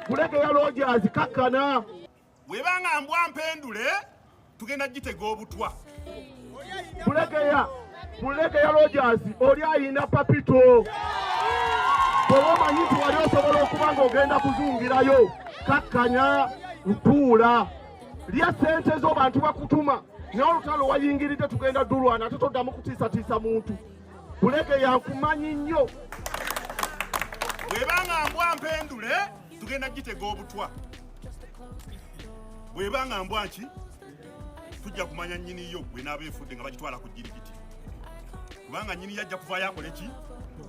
Bulegeya Rogers kakkana. Webanga mbwa mpendule tugenda gitega obutwa. Bulegeya Rogers oli ayina papito. Bw'omanyi nti wali osobola okuba ng'ogenda kuzungirayo kakkanya ntuula lya ssente zo bantu bakutuma naye olutalo wayingiridde tugenda dulwana ate toddamu kutiisatiisa muntu. Bulegeya nkumanyi nnyo. Bwebanga mbwa mpendule tugenda gitega obutwa. Bwebanga mbwa nki tujja kumanya nnyini yo gwe n'abeefudde nga bagitwala ku jirigiti. Kubanga nnyini yajja kuvaayo akole ki?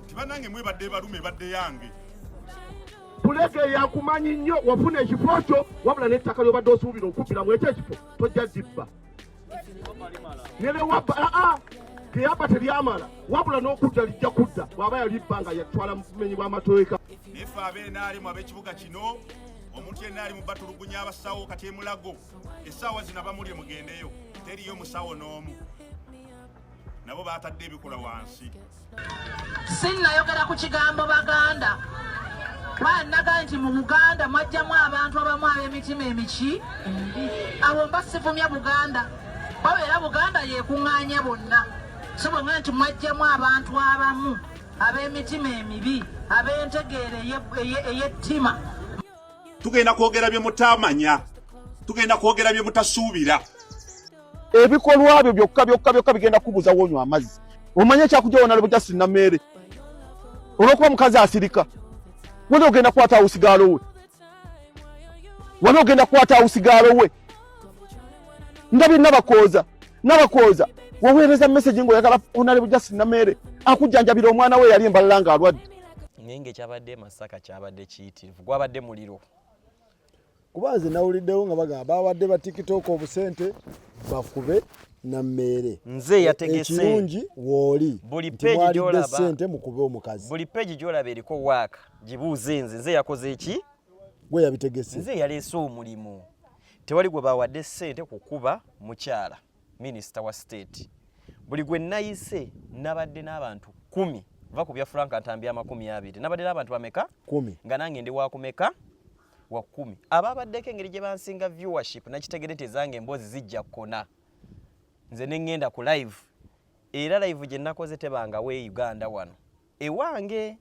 Tibanange mwebadde balume badde yange. Bulegeya nkumanyi nnyo wafuna ekifo kyo wabula n'ettaka ly'obadde osuubira okubbiramu ekyo ekifo tojja dibba. Nere wabba keyabba teryamala wabula n'okudda lijja kudda bw'aba yalibba nga yatwala mu bumenyi bw'amateeka. Nefe ab'enaalimu ab'ekibuga kino omuntu yenna ali mu batulugunya abasawo kati emulago essaawa zino abamulye mugendeyo teriyo musawo n'omu nabo baatadde ebikola wansi. Sinnayogera ku kigambo Baganda banaga nti mu Buganda mwajjamu abantu abamu ab'emitima emiki abo mba sivumya Buganda babeera Buganda yeekuŋŋaanya bonna so bwe nti mwajjamu abantu abamu ab'emitima emibi ab'entegeera ey'ettima. Tugenda kwogera bye mutamanya, tugenda kwogera bye mutasuubira. Ebikolwa byo byokka bigenda kubuza wonywa amazzi. Omanye kyakujja wona lebo Justin Namere. Olwokuba mukazi asirika. Wona ogenda kwata usigalo we. Wona ogenda kwata usigalo we. Ndabi nabakoza. Waweereza message ngo yakala onalebo Justin Namere. Akujjanjabira omwana we yali embalanga alwadde. Ngenge kyabadde Masaka kyabadde kiyitirivu gwabadde muliro. Kubanze nawuliddewo nga bagamba abadde ba TikTok obusente bafube na mmere. Nze yategese ekirungi woli. Buli page gyolaba sente mukube omukazi. Buli page gyolaba eriko waka. Gibuuze nze yakoze eki? Gwe yabitegese. Nze yaleese omulimu. Tewali gwe bawadde sente kukuba mukyala. Minister wa state. Buli gwe nayise nabadde n'abantu 10. Va ku bya Frank Antambya 20. Nabadde n'abantu bameka? 10. Nga nange ndi wa kumeka? Wa 10. Ababaddeko engeri gye bansinga viewership nakitegerete zange emboozi zijja kona. Nze nengenda ku live. Era live gye nakoze tebanga we Uganda wano. Ewange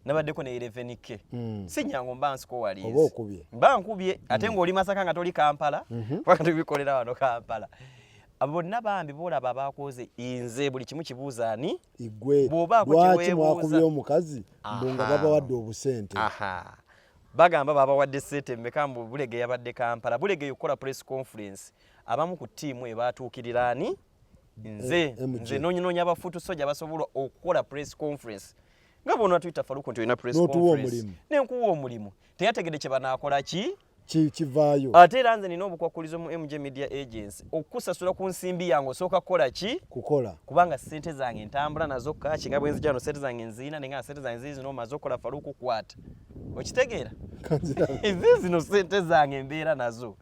nabaddeko ne 11k. Sinyango mba nsiko wali. Oba okubye. Mba nkubye ate ng'oli Masaka nga toli Kampala. Waka tubikolera wano Kampala. Abo nabambi bolaba bakoze inze buli kimu kibuuza ani igwe bwoba ko kiwebuuza mwakubye omukazi mbunga baba wadde obusente. Bagamba baba wadde sente mekambu Bulege yabadde Kampala. Bulege yukola press conference abamu ku tiimu ebatuukirira ani nze nonyonya abafutu soja basobola okukola press conference nga bona Twitter Faruko nti ina press conference nenkuwa omulimu teyategede kye banaakola kivaayo ate era nze nina obukwakulizo mu MJ Media Agency okusasula ku nsimbi yange osooka kukola kukola kubanga sente zange ntambula nazo kachi nga bwenzi jano sente zange nzina nenga sente zange zino mazokola Faruko kwata okitegeera zino sente zange mbeera nazo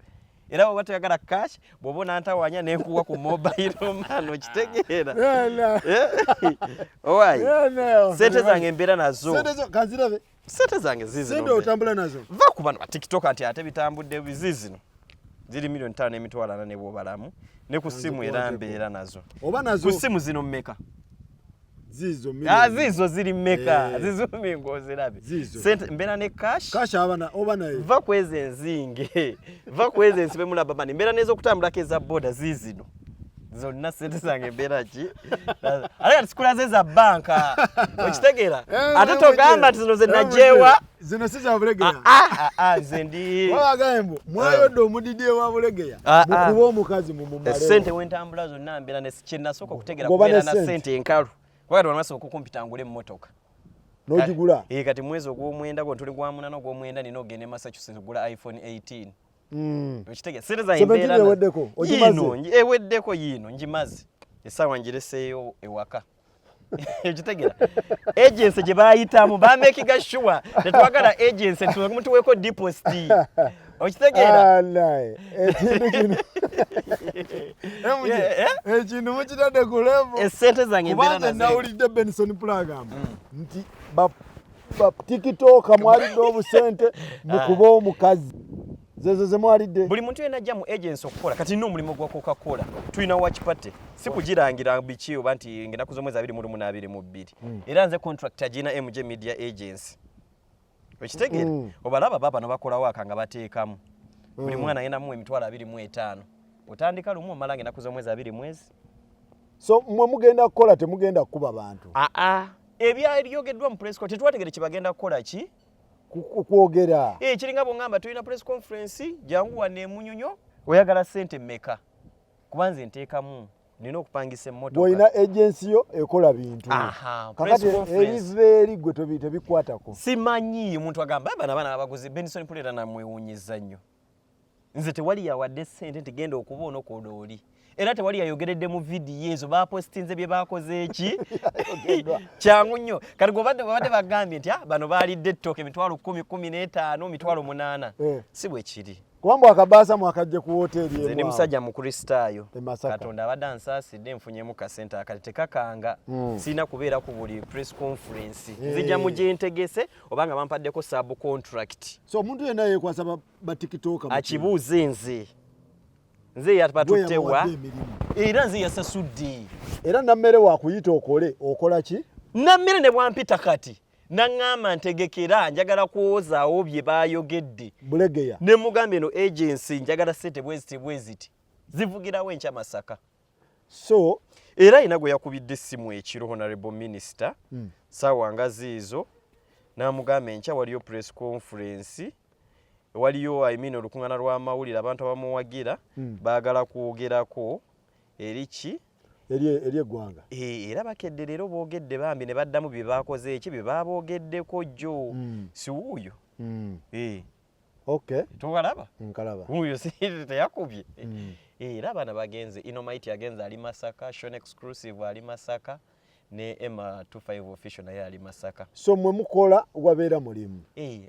era bwe batayagala cash bw'obona ntawanya nenkuwa ku mobile man okitegeera owayi sente zange mbeera nazo sente zange zizino sente otambula nazo va ku bano TikTok anti ate bitambudde bizizino ziri milioni 5.4 ne bw'obalamu ne ku simu era mbeera nazo oba nazo ku simu zino mmeka zizo milioni zizo ziri mmeka zizo mingozi labe sente mbeera ne cash abana oba naye va kweze nzinge va kweze nsibe mulaba bani mbeera nezo kutambulako eza boda zizino zonna sente zange mbeera ki aleka tikulaze za banka okitegeera ate togamba nti zino ze najewa zino si za Bulegeya nze ndi wagambo mwayodde omudidi wa Bulegeya mukuba omukazi mu mumale sente wentambula zonna mbeera ne kyenasooka okutegeera kubeera na sente enkalu wakati wanasooka okumpitangula emmotoka n'ogigula kati mwezi ogw'omwenda gwo tuli gwa munana ogw'omwenda nina ogenda e Massachusetts ogula iPhone 18 okitegeera sente zange mbeera eweddeko yino ngimaze essaawa ngireseeyo ewaka okitegeera agency gye bayitamu bamekiga sure tetwagala agency tumutuweeko deposit okitegeera ekintu mukitadde ku level esente zange mbeera nazo nawulidde Benson Plagamba nti ba TikTok mwalidde obusente mukuba omukazi zezo zemwalidde buli muntu yena ajja mu agency okukola kati nno omulimu gwa Coca-Cola tulina wakipate si kugirangira biki oba nti ngenda kuzo mwezi 2022 era nze contract agina MJ Media Agency okitegere obalaba baba nabakola waka nga bateekamu buli mwana yena mu emitwalo 25 otandika lumu omala ngenda kuzo mwezi 2 mwezi so mwe mugenda kukola temugenda kuba abantu ebyogeddwa mu press conference tetwategere kibagenda kukola ki kwogera kiringa bongamba tulina press conference jangu wane munyonyo oyagala sente mmeka kubanze nteekamu nina okupangisa emmotoka boina agency yo ekola bintu press conference eliveri gwe tebikwatako simanyi omuntu agamba bana abaguzi Benson Pulera namwewunyiza nnyo nze tewali yawadde sente ntigenda okuba onokodooli era tewali yayogeredde mu vidiyo ezo bapostinze bye bakoze eki kyangu nnyo kati gobadde bagambye nti bano baalidde ettooke emitwalo 10, 15, emitwalo 8 si bwe kiri kubanga akabaasa mwakajje ku hoteli nze ndi musajja mukristaayo katonda abadde ansaasidde nfunyemu kasente akati tekakanga sirina kubeera ku buli press conference nzija mu gyentegese obanga bampaddeko sub contract so omuntu yenna yeekwasa ba TikTok akibuuze nze yatbatuttewa era nze yasasudde era nammere wakuyita okola ki nammere ne bwampita kati naŋŋamba ntegekera njagala kuwozaawo bye baayogedde bulegeya ne mugambye eno agency njagala sente bweziti zivugirawo enkya Masaka so era ayina gwe yakubidde essimu ekiro honorable minister saawa nga ziizo n'amugamba enkya waliyo press conference waliyo olukuŋŋaana lw'amawulire abantu abamuwagira baagala kwogerako eriki eri eggwanga era bakedde leero boogedde bambi ne baddamu bye baakoze eki bye baaboogeddeko jjo si wuuyo okay tobalaba nkalaba wuuyo si teyakubye era abaana bagenze Inomaiti agenze ali Masaka Shone Exclusive ali Masaka ne Emma 25 official naye ali Masaka so mwe mukola wabeera mulimu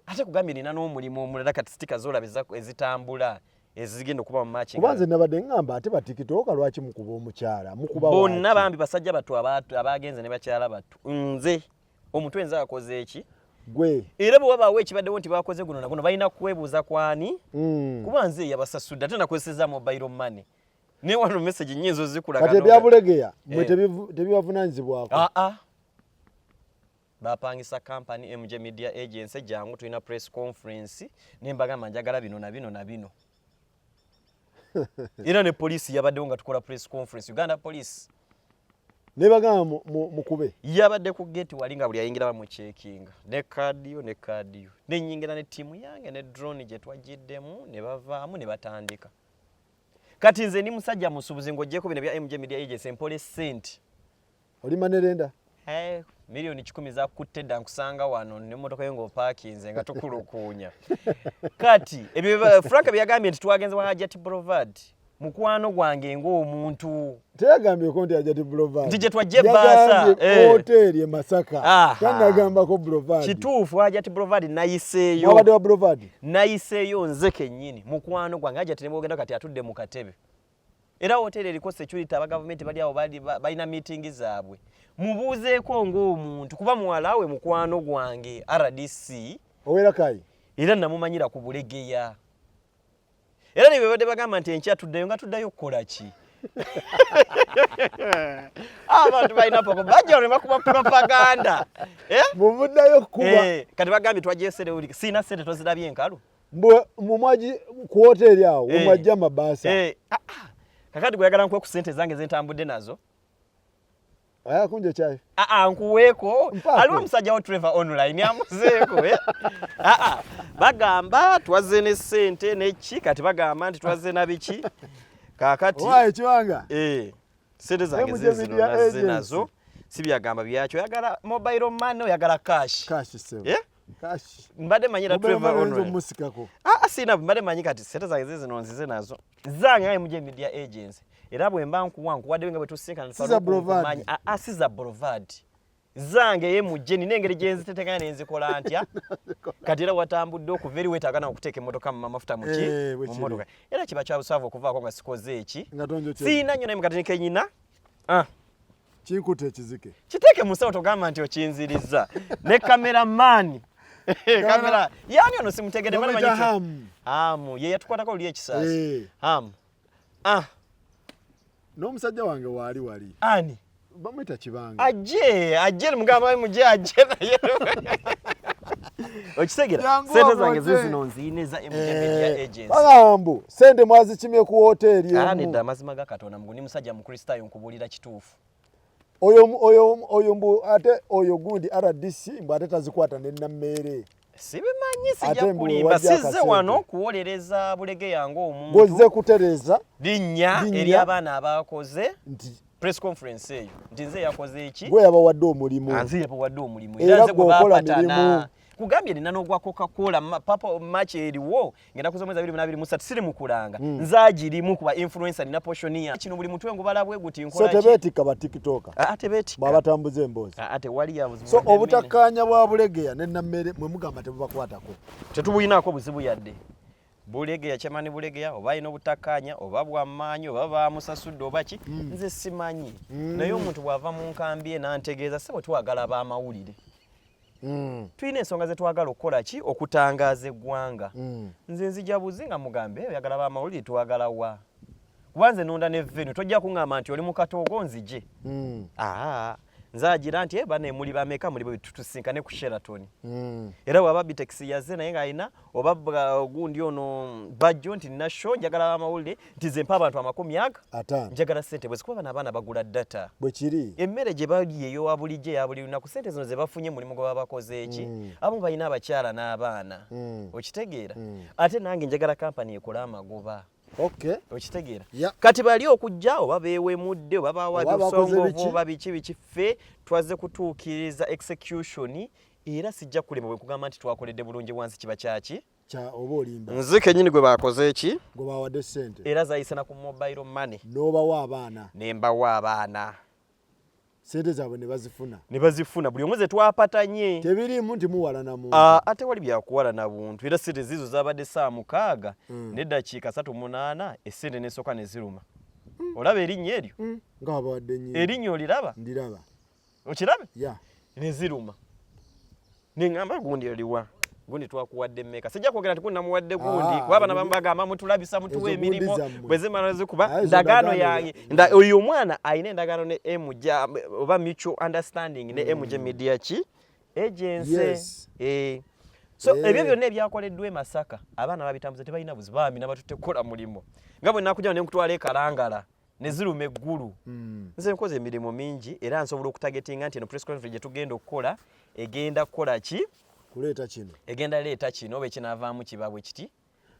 ate kugambye nina n'omulimu omulala kati stika zoolaba ezitambula ezigenda okuba mu matching kubanze nabadde ngamba ate ba TikTok lwaki mukuba omukyala mukuba bonna bambi basajja batu abagenze ne bakyala batu nze omuntu enza akoze eki gwe era bwe wabaawo ekibaddewo nti bakoze guno naguno balina kwebuuza kwani kuba nze yabasasudde ate nakozeseza mobile money ne wano message nyinzo zikulaga kati ebyabulegeya mwe tebibavunanyizibwako bapangisa company MJ Media Agency jangu tulina press conference nembagamba njagala bino na bino na bino era ne police yabaddewo nga tukola press conference Uganda Police nebagamba mukube yabadde ku gate wali nga buli ayingira bamucekinga ne kadiyo nenyingira ne tiimu yange ne drone gye twagiddemu ne bavaamu ne batandika kati nze ndi musajja musubuzi ng'oggyeko bino bya MJ Media Agency mpole sente oli manerenda milioni 10 zakutte dda nkusanga wano n'emmotoka yo ng'opaakinze nga tukulukuunya kati ebyo Frank byagambye nti twagenze wa Hajati Boulevard mukwano gwange ng'omuntu teyagambyeko nti Hajati Boulevard nti gye twajja ebbaasa hoteli e Masaka tanagambako Boulevard kituufu Hajati Boulevard nayiseeyo wabadde wa Boulevard nayiseeyo nze kennyini mukwano gwange Hajati ne bwogenda kati atudde mu katebe era hoteli eriko security aba government bali awo balina meeting zaabwe mubuuzeeko ng'omuntu kuba muwalawe mukwano gwange RDC owerakai era namumanyira ku bulegeya era ne bebadde bagamba nti enkya tuddayo nga tuddayo kukola ki abantu balina poko bajja ne bakuba propaganda muvuddayo kuba kati bagambye twajesere uli sina sente tozirabye enkalu mumwaji ku hoteli awo omwajja mabaasa kakati kuyagala nkwe ku sente zange zentambudde nazo kunje chai nkuweeko aliwo omusajja wa Trevor online amuzeeko bagamba twaze ne sente neki kati bagamba nti twaze na biki kakati ekiwanga sente zange zezino nazo si byagamba byakyo oyagala mobile money oyagala cash mbadde manyira Trevor online sina mbadde manyi kati sente zange zezino nzize nazo zange MJ Media Agency era bwe mba nkuwadde nga bwe tusinkana tumanyi Siza Boulevard zange ye mujje nina engeri gye nzitetekanya ne nzikola ntya kati era watambudde okuva eri weetaagana okuteeka emmotoka mu mafuta mu mmotoka era kiba kya busaavu okuvaako nga sikoze eki siina nnyo naye mukati kenyina Chinkute ekizike. Kiteke musawo togamba nti okinziriza. Ne cameraman. Kamera. Yani ono simutegede bana manyi. Hamu. Ye yatukwatako oli ekisasi. Hamu. N'omusajja wange wali. Ani? Bamwita Kibanga. Ajje mugamba muje ajje naye. Okisegera sente zange zino nzineza media agency. Bagambo sente mwazikimye ku hoteli emu. Nedda mazima ga Katonda muguni musajja mu Kristayo nkubulira kituufu. Oyo mbu ate oyo gundi RDC mbu ate tazikwata ne Nammere. Sibimanyi sijja kulimba sizze wano kuwolereza bulege yange omuntu. Gozze kutereza linnya eri abaana abakoze press conference eyo nti nze yakoze eki gwe yabawadde omulimu anzi yabawadde omulimu era nze gwe bapatana kugambye nina n'ogwa Coca-Cola papa match eriwo ngenda kuzomeza 2023 siri mukulanga nzagirimu kuba influencer nina portion ya kino buli mutwe ngo balabwe guti nkola so tebetika ba TikTok tebetika babatambuze emboozi ate wali yavuze so obutakanya bwa bulegeya ne Nammere mwe mugamba tebubakwatako tetubuyinako buzibu yadde Bulegeya chamani Bulegeya oba ino butakanya oba bw'amaanyi oba bamusasudde oba ki nze simanyi naye omuntu bwava mu nkambi n'antegeeza sebo twagala ba mawulire tuyina ensonga ze twagala okukola ki okutangaaza eggwanga nze nzija buzinga mugambe oyagala ba mawulire twagala wa kubanze nonda ne venu tojja kuŋŋamba nti oli mu katoogo nzije nzagira nti bane muli bameka muli tutusinkane ku Sheraton era waba bitaxi yaze naye ngayina oba gundi ono bajjo nti na show njagala amawulire nti zempa abantu amakumi aga njagala sente bwe sikuba abana bagula data bwe kiri emmere gye bali eyo wabulije yabuli na ku sente zino ze bafunye mulimu gwa bakoze eki abo bayina abakyala n'abaana okitegeera ate nange njagala company ekola amagoba Okay. Okitegeera. Kati bali okujja oba beewemudde oba bawadde songo oba biki ffe twaze kutuukiriza execution era sijja kulema bwe kugamba nti twakoledde bulungi wansi kiba kyaki kya oba olimba. Nze kennyini gwe bakoze eki gwe bawadde ssente era zayisana ku mobile money n'obawa abaana nembawa abaana sente zaabwe ne bazifuna buli omwezi twapatanye tebirimu nti muwala na muntu ate wali byakuwala na buntu era sente zizo zabadde saa 6 n'eddakiika 38 essente n'esooka ne ziruma olaba erinnya eryo nga bawadde nnyo erinnya oliraba ndiraba okirabe ya ne ziruma neŋŋamba gundi oliwa gundi twakuwadde mmeka sijja kwogera nti kunnamuwadde gundi kuba abana bambagamba mutulabisa mutuwa emirimu bwe zimala zikuba ndagaano yange oyo omwana ayina endagaano ne MJ oba mutual understanding ne MJ Media ki agency so ebyo byonna ebyakoleddwa e Masaka abaana babitambuze tebalina buzibu bambi nabatutte kukola mulimu nga bwe nakujja ne nkutwala ekalangala ne ziruma eggulu nze nkoze emirimu mingi era nsobola okutagetinga nti eno press conference gye tugenda okukola egenda kukola ki kuleeta kino egenda leeta kino oba ekinavaamu kibabwe kiti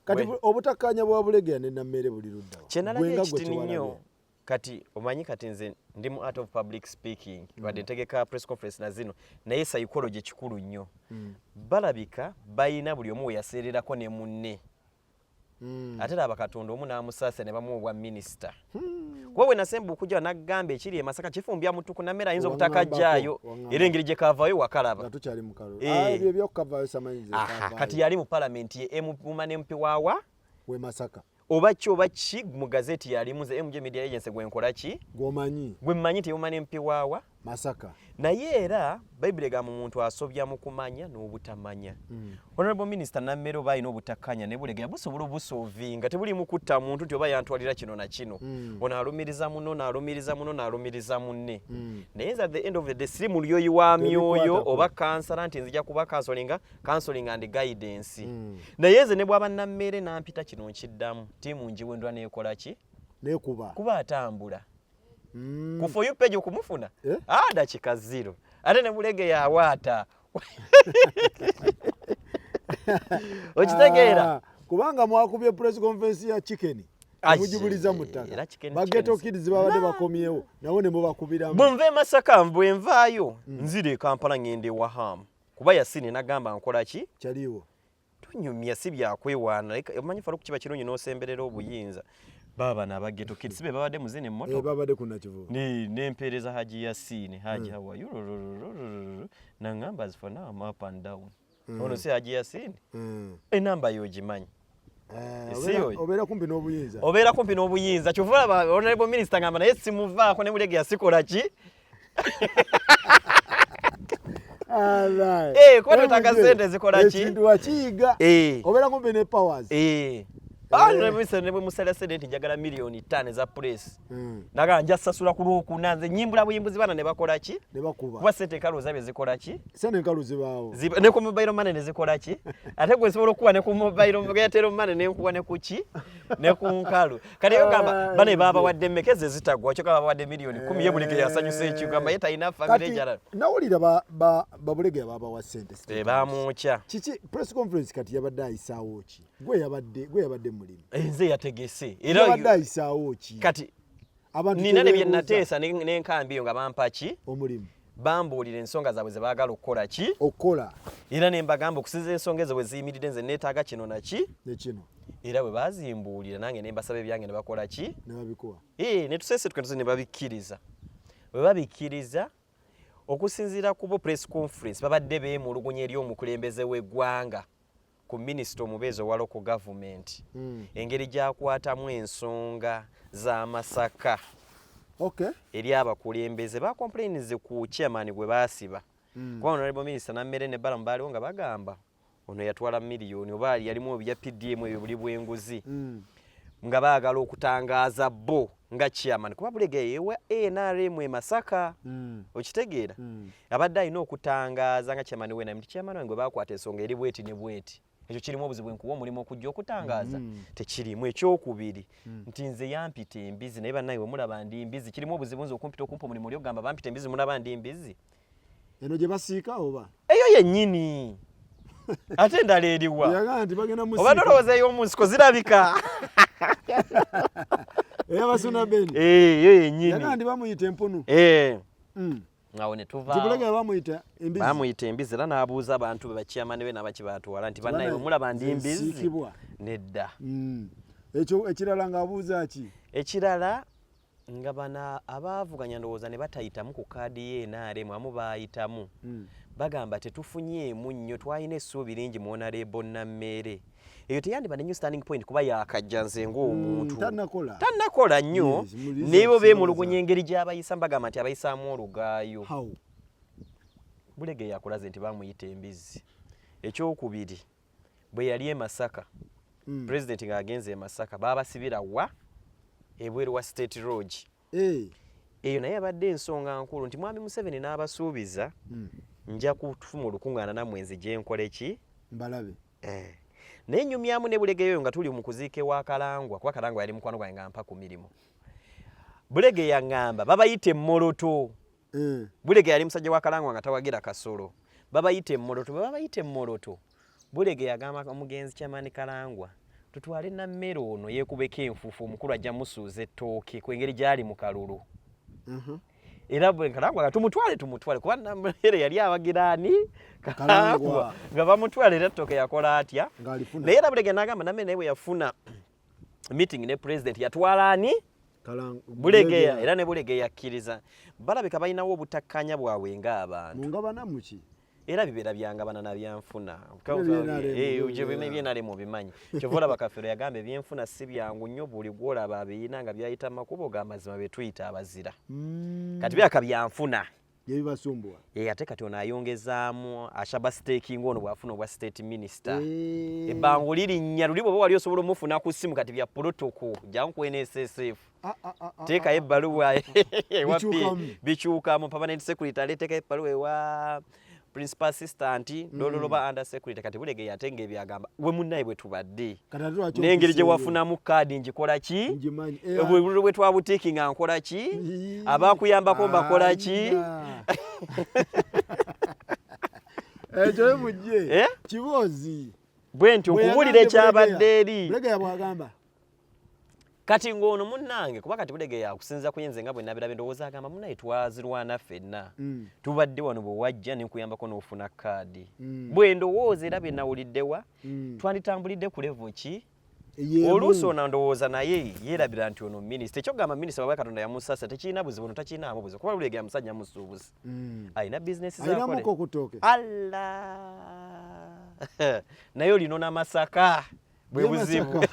kati obutakkaanya bwa Bulegeya ne Nammere buli ludda kyenalabye ekitini nnyo kati omanyi kati nze ndi mu art of public speaking wadde ntegeka press conference na zino naye psychology kikulu nnyo balabika bayina buli omu we yaseererako ne munne ate laba Katonda omu n'amusaasa ne bamuwa obwa minisita kuba bwe nasemba okujja n'agamba ekiri e Masaka kifumbya mutuku Nammere ayinza obutakajjaayo era engeri gye kaavaayo wakalaba kati yali mu palamenti ye muma n'empi waawa we Masaka oba ki mu gazeti yalimu ze MJ Media Agency gwe nkola ki gwe mmanyi nti yemuma n'empi waawa Masaka naye era Bayibuli egamba omuntu asobya mu kumanya n'obutamanya Honorable Minister Nammere oba alina obutakkanya ne Bulegeya busobola obusolvinga tebuli mu kutta muntu nti oba yantwalira kino na kino ono alumiriza muno n'alumiriza munne naye at the end of the day siri mu lyoyi wa myoyo oba kansala nti nzija kuba counseling and guidance naye nze ne bw'aba Nammere nampita kino nkiddamu ttiimu njiwendwa neekola ki kuba atambula ku for you page okumufuna dakika 0 ate ne Bulegeya awaata okitegeera kubanga mwakubye press conference ya chicken mujibuliza mutaka bageto kids babadde bakomyewo nawo ne mubakubiramu bwe Masaka bwe nvaayo nzire Kampala ngende Waham kuba yasini nagamba nkola ki kyaliwo tunyumya si byakwewaana omanyi faluku kiba kirungi n'osemberera obuyinza baba nabageto kids be babadde muzine mmoto babadde kuna kivu nempereza Haji Yasini Haji hawa na numbers for now I'm up and down ono si Haji Yasini enamba yogimanyi obeera kumpi n'obuyinza kyovula Honorable Minister ngamba naye simuvaako ne Bulegeya sikola ki Kwa tutaka sente zikola ki? Ekintu wakiyiga. Obeera kumbe ne powers. Ne musala sente njagala milioni 5 za press. Naga nja sasula ku Lwokuna nze nyimbula buyimbuzi bana ne bakola ki? Ne bakuba. Kuba sente kalo zabe zikola ki? Sente nkalo zibaawo. Ne ku mobile money ne zikola ki? Ate gwe sobola okuwa ne ku mobile money ne nkuwa ne ku ki? Ne ku nkalu. Kale yo gamba bane baba wadde mekeze zitagwa kyo kaba wadde milioni 10 yebulike yasanyuse ekyo gamba yeta ina family jala. Nawulira babulege baba wa sente. Bamucha. Chichi press conference kati yabadde ayisaawo ki? Gwe yabadde mulimu. Nze yategese. Era yabadde ayisaawo ki? Kati abantu nina ne byennateesa n'enkambi yo nga bampa ki? Omulimu. Bambuulira ensonga zaabwe ze baagala okukola ki? Okukola. Era ne mbagamba okusinza ensonga ezo bwe ziyimiridde nze neetaaga kino na ki? Ne kino. Era bwe baazimbuulira nange ne mbasaba ebyange ne bakola ki? Ne babikuwa. Ne tusese tukentuze ne babikkiriza. Bwe babikkiriza okusinziira ku bo press conference babadde beemulugunya eri omukulembeze w'eggwanga ku minisita omubeezi owa local government engeri gy'akwatamu ensonga z'amasaka eri abakulembeze bakomplainize ku chairman gwe baasiba kuba honorable minister Nammere ne Balamu baaliwo nga bagamba ono yatwala miliyoni oba yalimu ebya PDM ebyo buli bw'enguzi nga baagala okutangaaza bo nga chairman kuba Bulegeye yewa NRM Masaka okitegeera abadde alina okutangaaza nga chairman we na chairman wange bakwata ensonga eri bweti ne bweti ekyo kirimu obuzibu enkuba omulimo okujja okutangaaza tekirimu ekyokubiri nti nze yampita embizi naye bannaye mulaba ndi mbizi kirimu obuzibu nze okumpita okumpa omulimu oli ogamba bampita embizi mulaba ndi mbizi eno gye basiika oba eyo yennyini ate endala eriwa yagaa nti bagenda musiika oba ndowooza ey'omunsiko zirabika eyabasuna beni eyo yennyini yagaa nti bamuyita empunu awo ne tuva Bulegeye bamuyita embizi era n'abuuza abantu be bakyamani be n'abakibaatwala nti bannaye mulaba ndi mbizi nedda ekyo ekirala ng'abuuza ki ekirala nga bana abaavuganya ndowooza ne batayitamu ku kaadi ye NRM amu baayitamu bagamba tetufunyeemu nnyo twalina essuubi lingi mu Honorable Nammere eyo teyandiba ne new standing point kuba yakajja nze ng'omuntu tannakola nnyo nebo beemulugunya engeri gy'abayisa bagamba nti abayisaamu olugaayo Bulegeye yakulaze nti bamuyita embizi ekyokubiri bwe yali e Masaka president ng'agenze e Masaka baabasibira wa ebweru wa State Lodge eyo naye abadde ensonga nkulu nti mwami Museveni n'abasuubiza nja kutufuma olukungaana namwenzi gye nkole ki mbalabe naye nyumyamu ne Bulegeye nga tuli mu kuziike wa Kalangwa kuba Kalangwa yali mukwano gwange nga mpa ku mirimu Bulegeye yaŋŋamba babayite Moroto Bulegeye yali musajja wa Kalangwa nga tawagira kasolo babayite Moroto babayite Moroto Bulegeye yagamba omugenzi kyamani Kalangwa tutwale Nammere ono yeekubeko enfuufu omukulu ajja musuuza ettooke ku engeri gy'ali mu kalulu era bwe Kalangwa tumutwale kuba Nammere yali abagira ani Kalangwa nga bamutwale era ettooke yakola atya naye era Bulegeye n'agamba Nammere naye bwe yafuna meeting ne president yatwala ani Bulegeye era ne Bulegeye yakkiriza balabika balinawo obutakkanya bwabwe ng'abantu mungabana muki era bibeera byangabana na byanfuna ebyenale mu bimanyi kyova olaba Kafeero yagamba ebyenfuna si byangu nnyo buli gwolaba abiyina nga byayita makubo g'amazima be tuyita abazira kati byaka byanfuna yebibasumbuwa ate kati ono ayongezaamu ashaba staking ono bwafuna obwa state minister ebbango lirinnya luli bwoba wali osobola omufuna ku ssimu kati bya protocol jangu NSSF teekayo ebbaluwa bikyukamu permanent secretary aleeteka ebbaluwa ewa principal assistant ndololoba under secretary kati Bulegeye atenga ebyagamba we munnaye bwe tubadde n'engeri gye wafunamu kaadi njikola ki bwe twabutiiki nga nkola ki abakuyambako mbakola ki ekyo mujje kiboozi bwe nti okubuulira ekyabadde eri Bulegeye bwagamba kati ng'ono munnange kuba kati Bulegeye akusinza kuyenze nga bwe nabirabe ndowooza agamba munnaye twazirwana ffenna tubadde wano bwe wajja ne nkuyambako n'ofuna kaadi bwe ndowooza era bye nawuliddewa twanditambulidde ku level ki oluusi ono ndowooza naye yeerabira nti ono minisita ekyokugamba minisita baba Katonda yamusasa tekirina buzibu ono takirinaamu buzibu kuba Bulegeye musajja musuubuzi alina bizinesi zakole naye olino n'amasaka bwe buzibu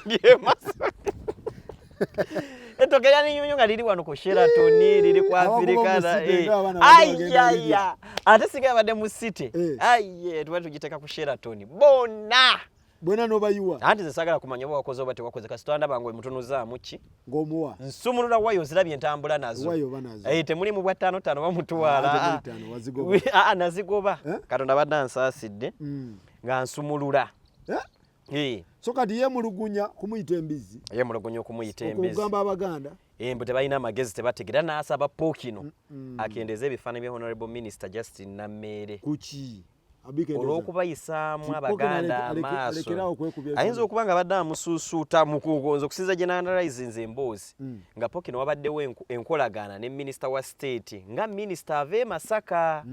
Ettoke lya Ninyonyo nga liri wano ku Sheraton liri ku Africana. Ayaya. Ate singa abadde mu city. Aye tuba tugiteeka ku Sheraton. Bonna nobayiwa. Anti ze sagala kumanya oba wakoze oba tewakoze kasitwanda bangwe mutunuzaamu ki? Ng'omuwa. Nsumulula wayo zirabye entambula nazo. Wayo banazo. Temuli mu bwa 5 bamutwala. Nazigoba. Katonda badde ansaasidde. Nga nsumulula. So kati yemulugunya kumuyita embizi. Yemulugunya okumuyita embizi. Okugamba Abaganda. Embu tebalina amagezi tebategera n'asaba Pookino akendeze ebifaananyi bya Honorable Minister Justin Nammere. Kuki? Olw'okubayisaamu Abaganda amaaso. Ayinza okuba nga badde amusuusuuta mu kugonza okusinza generalize emboozi nga Pookino wabaddewo enkolagana ne Minister wa State nga Minister ave Masaka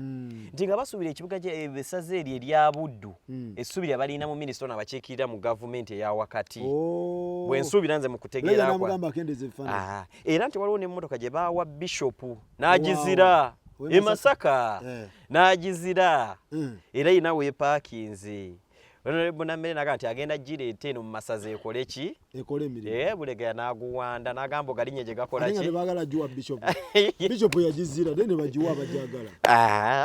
nti nga basuubira ekibuga esaze eri erya Buddu essuubira abalina mu Minister n'abakiikirira mu gavumenti eya wakati bwe nsuubira nze mu kutegeera kwa era nti waliwo n'emmotoka gye baawa Bishop n'agizira e Masaka n'agizira era ina we parkinze Honorable Nammere naga nti agenda gireete eno mu masaze ekole ki ekole emirimu Bulegaya n'aguwanda n'agamba galinye gye gakola ki bagala giwa Bishop Bishop yagizira dene bagiwa abajagala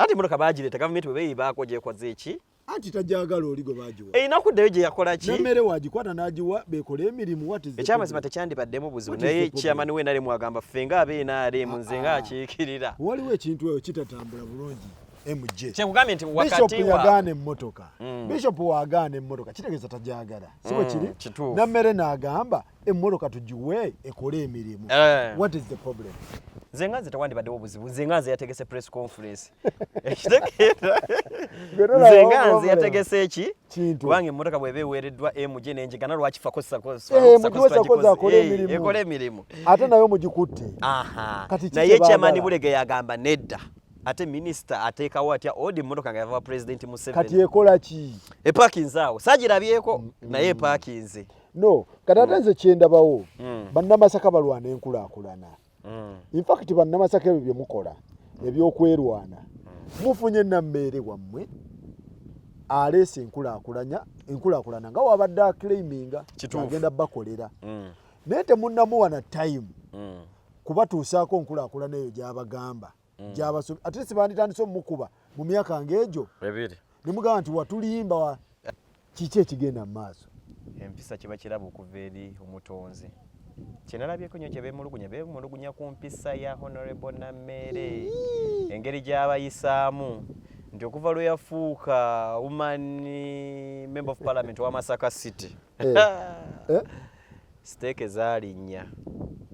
ati muloka bagireeta gavumenti bwe beyibaako gyekoze eki anti tajagala oligo bagiwa inakuddeyo gye yakola ki Nammere wagikwata n'agiwa bekole emirimu ekyamazima tekyandibaddemu buzibu naye chairman we nali mwagamba ffe nga NRM nze nga akiikirira waliwo ekintu eyo kitatambula bulungi MJ kyekugambye nti wakati Bishop yagaana emmotoka Bishop wagaana emmotoka kitegeeza tajagala siko kiri Nammere n'agamba emmotoka tugiwe ekole emirimu what is the problem nze nga nze tewandibaddewo buzibu nze nga nze yategese press conference nze nga nze yategese eki kubanga emmotoka bw'eba eweereddwa MJ n'enjigana lwakifa ekola emirimu ate nayo mugikutte naye Chairman Bulegaya yagamba nedda ate Minister ateekawo atya odi emmotoka nga yava President Museveni kati ekola ki eparkinze awo sagirabyeko naye eparkinze no kati ate nze kyendabawo bannamasaka balwana enkulaakulana in fact bannamasaka ebyo bye mukola ebyokwerwana mufunye Nammere wammwe aleese enkulaakulana nga wabadde aclaiminga agenda bakolera naye temunnamuwa na time kubatuusaako enkulaakulana eyo gy'abagamba ate sibanditandise omukuba mu myaka ng'egyo nemugamba nti watulimba kiki ekigenda mu maaso empisa kiba kiraba okuva eri omutonzi kyenalabyeko nnyo beemulugunya ku mpisa ya Honorable Nammere engeri gy'abayisaamu nti okuva lwe yafuuka woman member of parliament wa Masaka City siteeke zaalinnya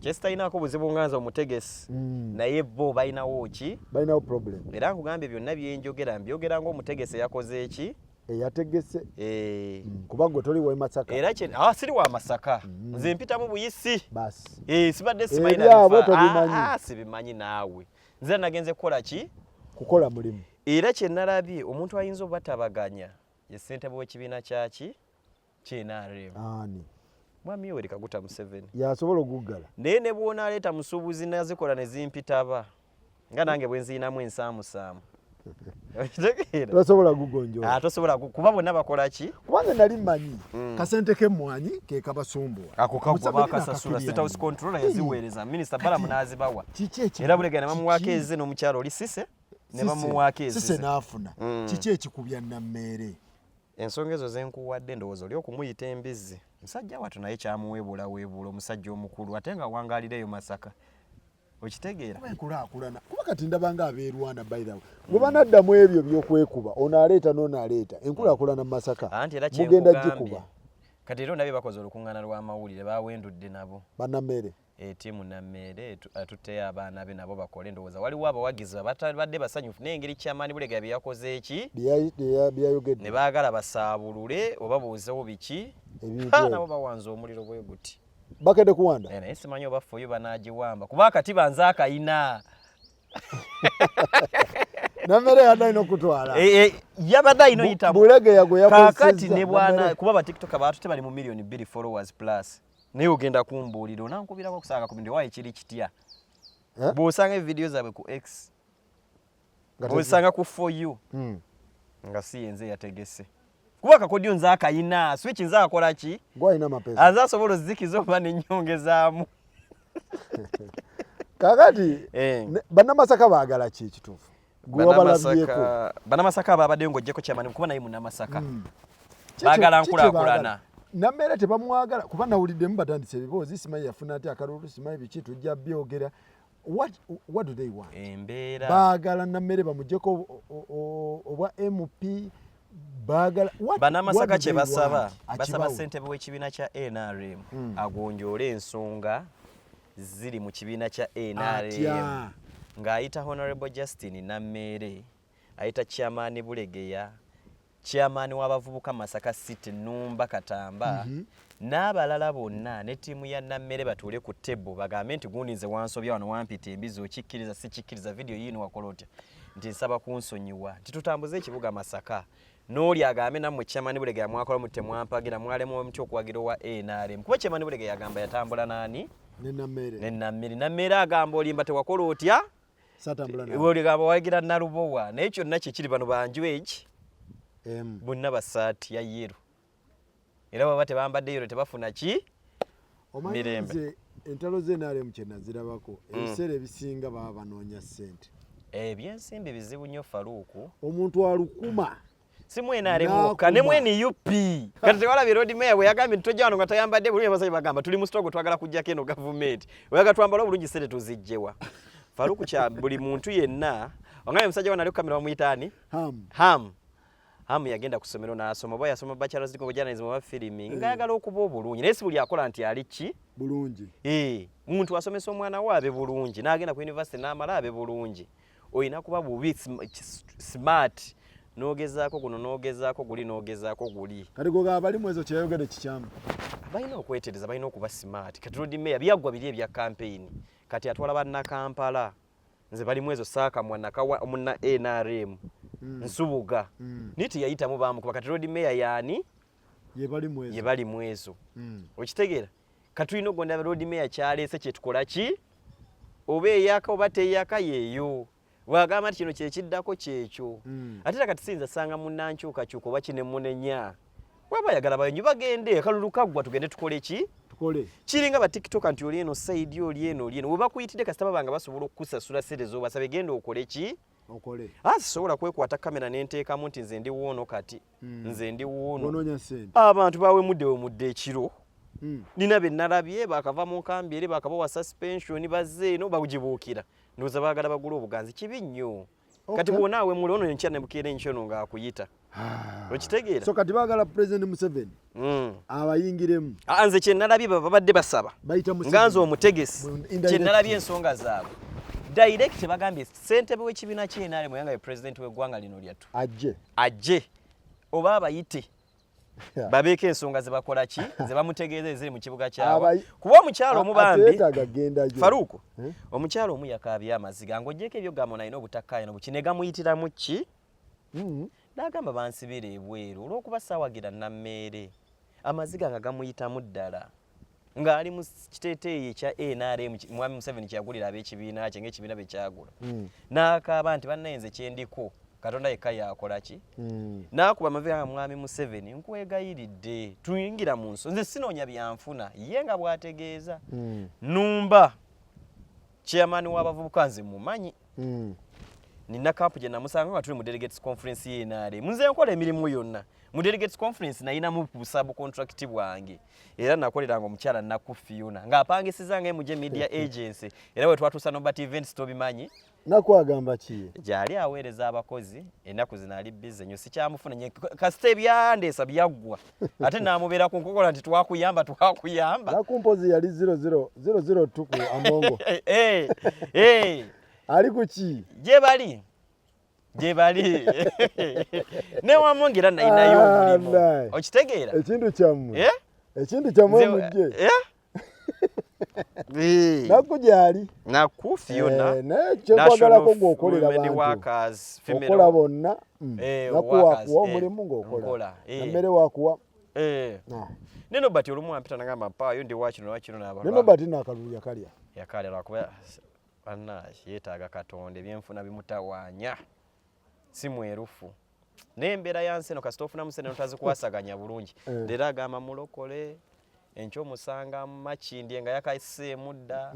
kyesitalinaako buzibu nganza omutegesi naye bo balinawo ki balinawo problem era nkugambye byonna byenjogera mbyogera ng'omutegesi yakoze eki eyategese kuba gwe toli wa Masaka era siri wa Masaka nze mpitamu buyisi basi sibadde sibimanyi naawe nze nagenze kukola ki kukola mulimu era kyenalabye omuntu ayinza obatabaganya ye ssentebe w'ekibiina kyaki NRM mwami Yoweri Kaguta Museveni yasobola okuggala naye ne bw'onaaleeta musuubuzi nazikola ne zimpitaba nga nange bwe nziinamu ensaamusaamu tosobola gugonjola tosobola kuba bonna bakola ki kubanga nali mmanyi kasente k'emmwanyi ke kabasumbuwa ako kagwa bakasasula State House Controller yaziweereza Minister Balamu n'azibawa era Bulegaya ne bamuwaako eze n'omukyalo oli Sise ne bamuwaako eze Sise n'afuna kiki ekikubya Nammere ensonga ezo zenkuwadde ndowooza oli okumuyita embizzi musajja wattu naye kyamuweebula omusajja omukulu ate nga wangaalireyo Masaka okitegeera enkulaakulana kuba kati ndaba nga abeerwana by the way bwe banaddamu ebyo by'okwekuba onaaleeta n'onaaleeta enkulaakulana mu Masaka mugenda gikuba kati era nabye bakoze olukuŋŋaana lw'amawulire baawendudde nabo bannammere ttiimu Nammere atutteyo abaana be nabo bakole ndowooza waliwo abawagizi badde basanyufu n'engeri Chairman Bulegaya bye yakoze eki byayogedde ne baagala basaabulule oba buuzewo biki nabo bawanze omuliro bwe guti bakedde kuwanda naye simanyi oba ffe banaagiwamba kuba akati banze akayina Nammere yadde okutwala yabadde ayina oyitamu Bulegaya gwe kakati ne bwana kuba batiktoka baatu tebali mu million 2 followers plus naye ogenda kumbuulira onankubirako kusanga kumbi ndewayo kiri kitya bw'osanga evidiyo zaabwe ku X bw'osanga ku for you nga si yenze yategese kuba akakodyo nze akayina switch nze akola ki gwalina amapeesa aze asobola ozikiza okuba n'ennyongezaamu kakati bannamasaka baagala ki ekituufu bannamasaka babaddeyo ng'ojjeko kyamani kuba naye munnamasaka baagala nkulaakulana Nammere tebamwagala kuba nawuliddemu batandise ebiboozi simanyi yafuna ati akalulu simanyi biki tujja byogera what do they want embeera baagala Nammere bamuggyeko obwa MP baagala bannamasaka kye basaba ssentebe w'ekibiina kya NRM agonjoole ensonga ziri mu kibiina kya NRM ng'ayita Honorable Justin Nammere ayita Chairman Bulegeya Chairman w'abavubuka Masaka City Numba Katamba n'abalala bonna ne ttiimu ya Nammere batuule ku table bagambe nti gundi nze wansobya wano wampita embizi okikkiriza sikikkiriza video yino wakola otya nti nsaba kunsonyiwa nti tutambuze ekibuga Masaka n'oli agambe nammwe Chairman Bulegeya mwakola mutte mwampagira mwalemu omuti okuwagira owa NRM kuba Chairman Bulegeya agamba yatambula nani ne Nammere agamba olimba tewakola otya oligamba wagira Nalubowa naye kyonna kikiri bano banjweeki bonna basaati ya yero era baba tebambadde yero tebafuna ki mirembe entalo z'NRM kye nazirabako ebiseera ebisinga baba banoonya ssente ebyensimbi bizibu nnyo Faruku omuntu alukuma simu NRM kane mweni UP kati tewalabye road mayor bwe yagambye tojja wano nga tayambadde bulungi abasajja bagamba tuli mu struggle twagala kujjako eno government oyaga twambala obulungi ssente tuzijjewa Faruku kya buli muntu yenna wangaye musajja wana ali kamera bamuyitaani Hamu yagenda ku ssomero n'asoma oba yasoma bachelor's degree journalism oba filming ngayagala okuba obulungi naye si buli akola nti ali ki bulungi muntu asomesa omwana we abe bulungi n'agenda ku university n'amala abe bulungi olina kuba bubi smart n'ogezaako guno n'ogezaako guli n'ogezaako guli kati gwe abali mu ezo kyayogere kikyamu balina okwetereza balina okuba smart kati road mayor byaggwa biri ebya campaign kati atwala banna Kampala nze bali mu ezo saaka mwanakawa munna NRM Nsubuga niti yayitamu bamukuba kati road mayor yaani ye bali mu ezo okitegeera kati tulina ogonda road mayor kyaleese kye tukola ki oba eyaka oba teyaka yeeyo bwagamba nti kino kyekiddako kyekyo ate kati siyinza sanga munnankyukakyuka oba kinemunenya waba yagala bayonyi bagende akalulu kaggwa tugende tukole ki kiringa ba TikTok nti oli eno side oli eno we bakuyitidde kasita babanga basobola okukusasula sente z'obasabe genda okole ki sobola kwekwata kamera n'enteekamu nti nze ndi woono kati nze ndi woono abantu bawemudde wemudde ekiro nina be nalabye bakava mu nkambi eri bakabawa suspension bazze eno bagibuukira ndowooza baagala bagula obuganzi kibi nnyo kati bwonaawe muli ono enkya ne bukeera enkyono ng'akuyita okitegeera so kati baagala President Museveni abayingiremu nze kye nalabye babadde basaba nga nze omutegesi kye nalabye ensonga zaabwe direct bagambye ssentebe w'ekibiina ky'NRM yangaye president w'eggwanga lino lyattu ajje oba abayite babeeko ensonga ze bakola ki ze bamutegeeza eziri mu kibuga kyabwe kuba omukyalo omu bambi Faruku omukyalo omu yakaabye amaziga ng'oggyeko ebyo gamo nalina obutakkaanya buki ne gamuyitiramu ki n'agamba bansibira ebweru olw'okuba saawagira Nammere amaziga nga gamuyitamu ddala ng'ali mu kiteeteeyi ekya NRM Mwami Museveni kyagulira ab'ekibiina kye ng'ekibiina bye kyagula n'akaaba nti bannayenze kyendiko Katonda yekka yakola ki n'akuba amaviga nga Mwami Museveni nkwegayiridde tuyingira mu nso nze sinoonya byanfuna ye nga bw'ategeeza Numba chairman w'abavubuka nze mumanyi nina kampu gye namusanga nga tuli mu delegates conference y'NRM nze nkola emirimu yonna mu delegates conference nayinamu busabu contract bwange era nakoleranga omukyala Nakuffiona ng'apangisizanga MJ Media Agency era we twatuusa Nobert Events tobimanyi nakwagamba ki gyali aweereza abakozi ennaku zino ali busy nnyo sikyamufuna kasita ebyandeesa byaggwa ate n'amubeera ku nkokola nti twakuyamba nakumpozi yali 002 ku Amongo ali kuki gye bali ne wamongera nayinayo omulimu okitegeera ekintu kyammwe mujje nakugyali Nakuffiona naye kyekwagalako ng'okolera bantu okola bonna nakuwakuwa omulimu ng'okola Nammere wakuwa ne Nobert olumu ampita nagamba mpaayo ndi wakino ne Nobert n'akalulu yakalya lwakuba bannaye yeetaaga Katonda ebyenfuna bimutawaanya si mwerufu n'embeera yansi eno kasita ofunamu sente tazikuwasaganya bulungi leero agamba mulokole encho musanga Makindye nga yakaseemu dda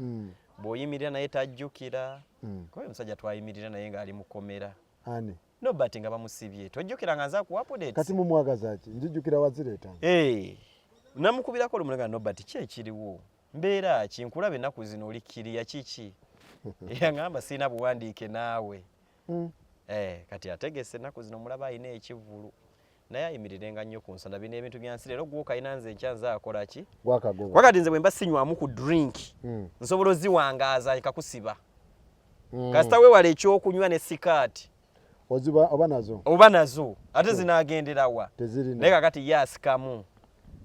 bw'oyimirira naye tajjukira kuba omusajja twayimirira naye ng'ali mu kkomera ani Nobert nga bamusibye tojjukira nga nza ku update kati mumwagaza ki njijjukira wazireeta namukubirako olumulega Nobert ki ekiriwo mbeera ki nkulabe ennaku zino olikkiriya kiki yaŋŋamba sirina buwandiike naawe kati ategese ennaku zino mulaba alina ekivulu naye ayimirirenga nnyo ku nsonda bino ebintu byansi leero gwoka ayina nze enkyanza akola ki wakati nze bwe mba sinywamu ku drink nsobola oziwangaaza ekakusiba kasita weewala ekyokunywa ne sikaati oba nazo ate zinaagenderawa naye kakati ye asikamu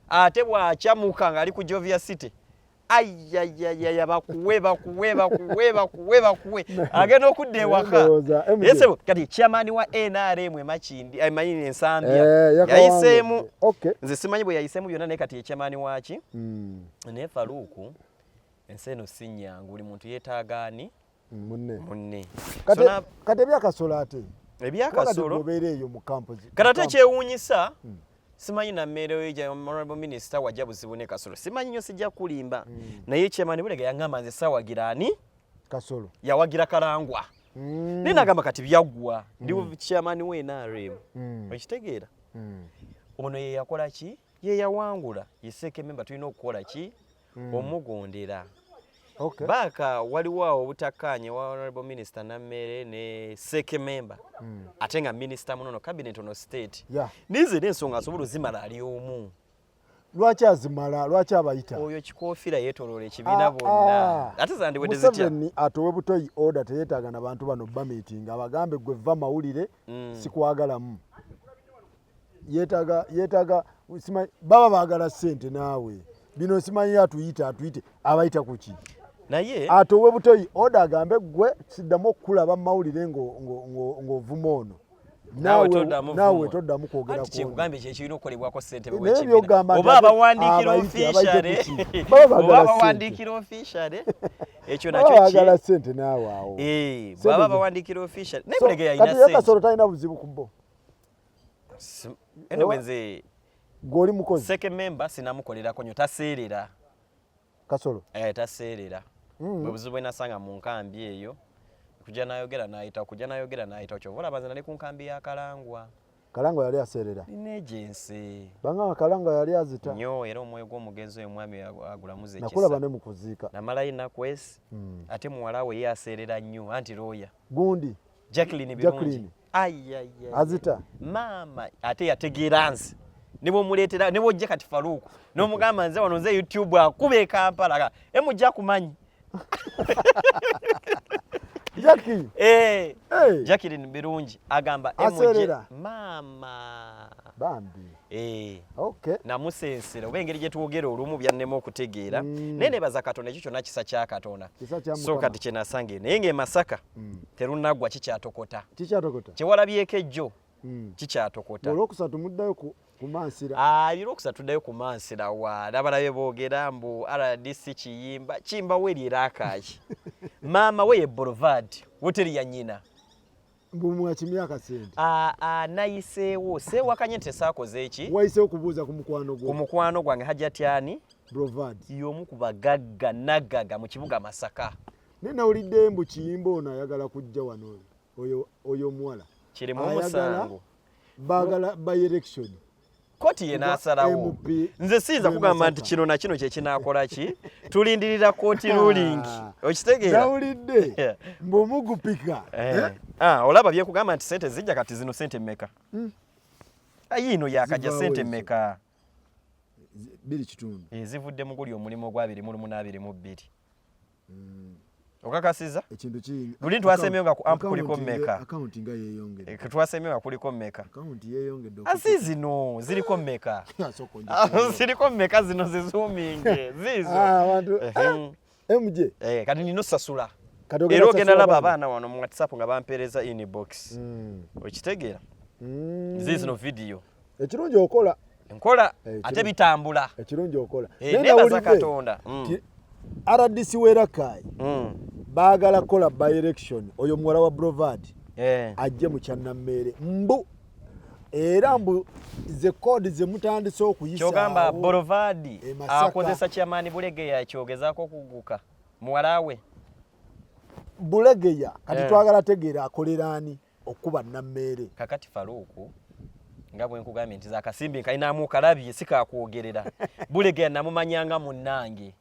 ate bw'akyamuka ng'ali ku Jovia City ayayayaya bakuwe agenda okudda ewaka yesebo kati chairman wa NRM Makindye amanyi ensambya yayiseemu nze simanyi bwe yayiseemu byonna naye kati chairman waki naye Faruku ensi eno si nnyangu buli muntu yeetaagaani munne kati ebyakasolo ate ebyakasolo obeereeyo mu kampuzi kati ate kyewuunyisa simanyi na mmere ya honorable minister wajja buzibu ne Kasolo simanyi nyo sijja kulimba naye chairman bulega yangamba nze sawagirani Kasolo yawagira Kalangwa nina gamba kati byaggwa ndi chairman we NRM okitegeera ono ye yakola ki ye yawangula yeseke member tulina okukola ki omugondera baka waliwo obutakanye wa honorable minister nammere ne seke member atenga minister munono cabinet ono state nize n'ensonga asobola zimala ali omu lwaki azimala lwaki abayita oyo kikoofira yeetoloola ekibiina bonna ate zandiwedde zitya Museveni atowe butoyi order teyeetaaga na bantu bano ba meeting abagambe gwe va mawulire sikwagalamu yeetaaga baba baagala ssente naawe bino simanyi atuyite abayita kuki naye atowe butoyi order agambe gwe siddamu okulaba mawulire ng'ovuma ono naawe toddamu kwogera ku kigambye kye kirina okukolebwako ssente oba abawandiikira officially ekyo nakyo baagala ssente naawe awo baba bawandiikira officially naye bulege yalina ssente kati Kasolo talina buzibu ku bo eno bwenze gw'oli mukozi seke member sinamukolerako nnyo taseerera Kasolo taseerera bwe buzibu bwe nasanga mu nkambi eyo kujja nayogera naayita kyova olaba nze nali ku nkambi ya Kalangwa yali aseerera nejensi banga Kalangwa yali azita nnyo era omwoyo gw'omugenzi oyo omwami agulamuze ekisa nakulaba ne mu kuziika namalayo ennaku esi ate muwala we ye aseerera nnyo anti looya gundi Jacqueline Birungi azita maama ate yategeera nze ne bw'omuleetera ne bw'ojja kati Faruku n'omugamba nze wano nze YouTube akuba e Kampala mujja kumanyi Jacqueline Birungi agamba maama bambi namusensera oba engeri gye twogera olumu byannema okutegeera naye nebaza Katonda ekyo kyonna kisa kya Katonda so kati kye nasange naye ng'e Masaka terunaggwa kikyatokota kyewalabyeko ejjo kikyatokota olwokusatu muddayo kumansira olwokusatu tuddayo kumansira wa nabalabe boogera mbu RDC kiyimba we lyeraakaayi maama we ye Boulevard woteri ya nnyina mbumwa kimyaka sente nayiseewo seewakanye nti tesaakoze eki wayiseewo okubuuza ku mukwano gwange Hajjatiani Boulevard y'omu ku bagagga naggaga mu kibuga Masaka naye nawulidde mbu kiyimba ono ayagala kujja wano oyo omuwala kirimu omusango baagala by election koti ye n'asalawo nze siyinza kugamba nti kino na kino kye kinaakola ki tulindirira kooti ruling okitegeera nawulidde mb'omugupika olaba byekugamba nti sente zijja kati zino sente mmeka yiino yakajja sente mmeka 2 zivudde mu guli omulimu gwa 2022 okakasiza ekintu ki luli twasemyeyo nga ku amp kuliko mmeka account nga yeeyongedde twasemyeyo nga kuliko mmeka account yeeyongedde asi zino ziriko mmeka ziriko mmeka zino zizuuminge zizo abantu MJ kati nino sasula era ogenda laba abaana wano mu WhatsApp nga bampeereza inbox okitegeera zizino video ekirungi okola nkola ate bitambula ekirungi okola nebaza Katonda RDC Werakayi baagala kola by election oyo muwala wa Boulevard ajje mu Kyannammere mbu era mbu ze code ze mutandise okuyisa kyogamba Boulevard akozesa Kyamaani Bulegeya kyogezaako okuguka muwalawe Bulegeya kati twagala tegeera akolerani okuba Nammere kakati Faruku nga bwe nkugambye nti zakasimbi kalinamu kalabye sikakwogerera Bulegeya namumanyanga munnange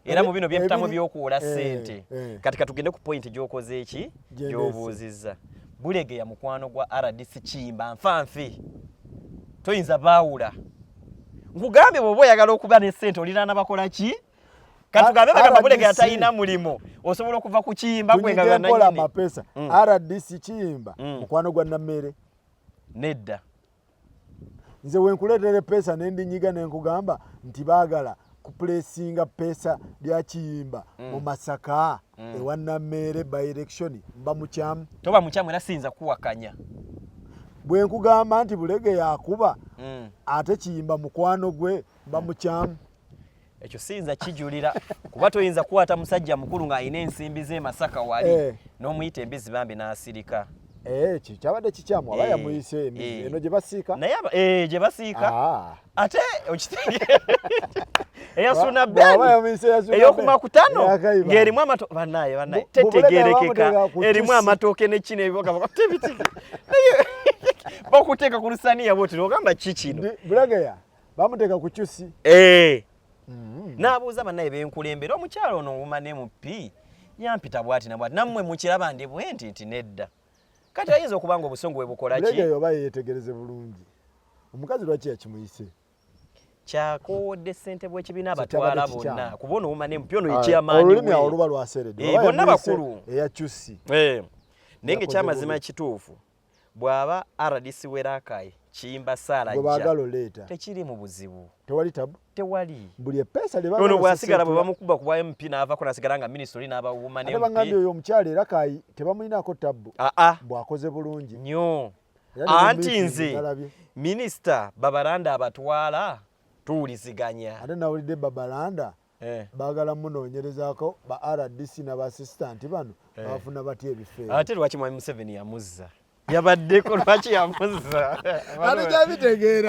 era mu bino byepitamu byokuwola ssente kati katugende ku point gy'okoze eki gy'obuuzizza Bulegeya mukwano gwa RDC Kiyimba nfanfi toyinza baawula nkugambye bw'oba oyagala okuba ne ssente oliraana bakola ki katugambe bagamba Bulegeya talina mulimo osobola okuva ku Kiyimba gwenga bananyini amapesa RDC Kiyimba mukwano gwa Nammere nedda nze wenkuleetere pesa n'endinyiga nenkugamba nti baagala kupulesinga pesa lya Kiyimba mu Masaka ewa Nammere by election mba mukyamu toba mukyamu era siyinza kuwakanya bwe nkugamba nti Bulegeya akuba ate Kiyimba mukwano gwe mba mukyamu ekyo siyinza kijulira kuba toyinza kuwata musajja mukulu ng'alina ensimbi z'e Masaka wali n'omuyita embizi bambi n'asirika kyabadde kikyamu aba yamuyise eno gye basiika naye gye basiika ate okitegeera eyasuna bani eyokumakutano ng'erimu amatooke bannaye tetegerekeka erimu amatooke nekino ebiboga tebitiki bakuteeka ku lusaniya bwoti ogamba ki kino Bulegeya bamuteeka ku kyusi n'abuuza bannaye benkulembera omukyalo ono omumane mu pi yampita bwati na bwati nammwe mukiraba ndi bwe nti nedda kati ayinza okuba nga obusongo bwe bukola ki Bulegeya oba yeetegereze bulungi omukazi lwaki yakimuyise kyakowodde ssente bw'ekibiina abatwala bonna kuba ono omumane mu pi ono ekyamaanyi olulimi awo luba lwaseredde bonna bakulu eyakyusi naye ng'ekyamazima ekituufu bw'aba RDC Werakayi Kiyimba Saalajja tekiri mu buzibu tewali tabu tewali buli epesa ono bwasigala bwe bamukuba ku bwa MP n'avako n'asigala nga minisitule n'abawuma ne MP bangambye oyo omukyala Erakayi tebamulinaako tabu bw'akoze bulungi nnyo anti nze minisita Babalanda abatwala tuwuliziganya ate nawulidde Babalanda baagala munoonyerezaako ba RDC n'abasistanti bano bafuna batya ebifeero ate lwaki Mwami Museveni yamuzza yabaddeko lwaki yamuzza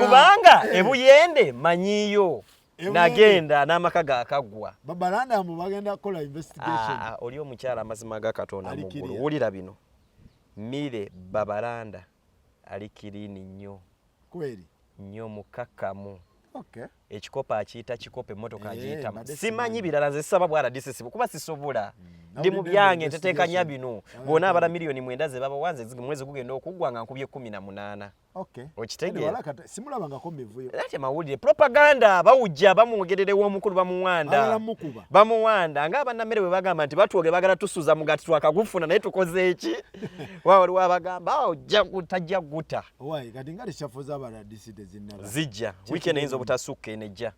kubanga ebuyende manyiyo nagenda n'amaka gakagwa Babalanda mu bagenda kukola investigation oli omukyala amazima ga Katonda muggulu wulira bino Mire Babalanda ali kirini nnyo kweri nnyo mukakkamu okay ekikopo akiyita kikopo emmotoka agiyitamu simanyi birala nze sisaba bwa RDC kuba sisobola ndi mu byange nteteekanya bino bona abala miliyoni 9 ze baba wanze mwezi gugenda okuggwa nga nkubye 18 okay okitegeera simulabangako mivuyo ate mawulire propaganda bawujja bamwogererewo omukulu bamuwanda nga abannammere bwe bagamba nti batwoge bagala tusuza mugati twakagufuna naye tukoze eki waliwo abagamba ojja kutajja guta kati nga lishafuza aba RDC tezinnaba zijja wiikendi eyinza obutasukka enejja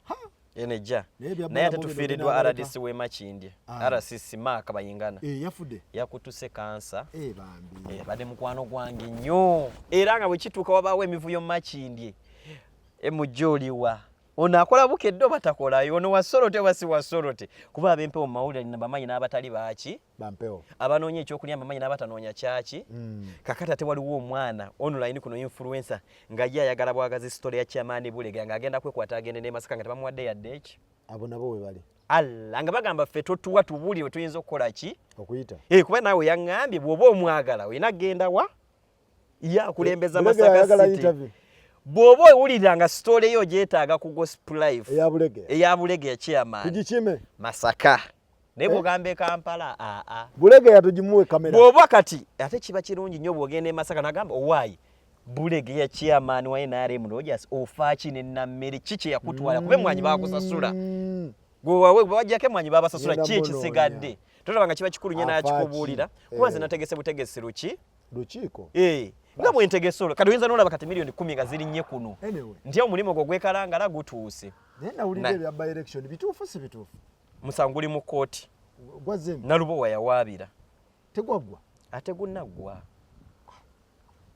naye ate tufiiriddwa RDC Wemakindye RCC Mark Bayingana yakutuse kansa badde mukwano gwange nnyo era nga bwe kituuka wabaawo emivuyo mu Makindye emujjooliwa ono akola bukedde oba takolayo ono wasolote oba si wasolote kuba ab'empewo mu mawulire alina bamanyi n'abatali baaki bampewo abanoonya ekyokulya bamanyi n'abatanoonya kyaki kakati ate waliwo omwana online kuno influencer nga ye ayagala bwagazi story ya Kyamaani Bulegeya ng'agenda kwekwata agende ne Masaka nga tebamuwadde yadde eki abo nabo we bali alla nga bagamba ffe totuwa tubulire tuyinza okukola ki okuyita kuba naawe yaŋŋambye bw'oba omwagala oyina genda wa yakulembeza Masaka City bw'oba owuliranga story eyo gyetaaga ku Gospel Life eya Bulegeya Kyamaani tugikime Masaka naye bw'ogamba e Kampala Bulegeya tugimuwe kamera bw'oba kati ate kiba kirungi nnyo bw'ogenda e Masaka nagamba owaayi Bulegeya Kyamaani wa NRM Rogers ofaaki ne Nammere ki kye yakutwala kuba emmwanyi baakusasula gwe bajjako emmwanyi baabasasula ki ekisigadde tolaba nga kiba kikulu nnyo nakikubuulira kuba nze nategese butegesi lukiiko nga bwentegesolo kati oyinza n'olaba kati miliyoni 10 nga zirinnye kuno nti omulimu gwo gwekalangala gutuuse naye nawulira ebya by election bituufu si bituufu musango guli mu kooti gwazemu Nalubowa yawaabira tegwaggwa ate gunnaggwa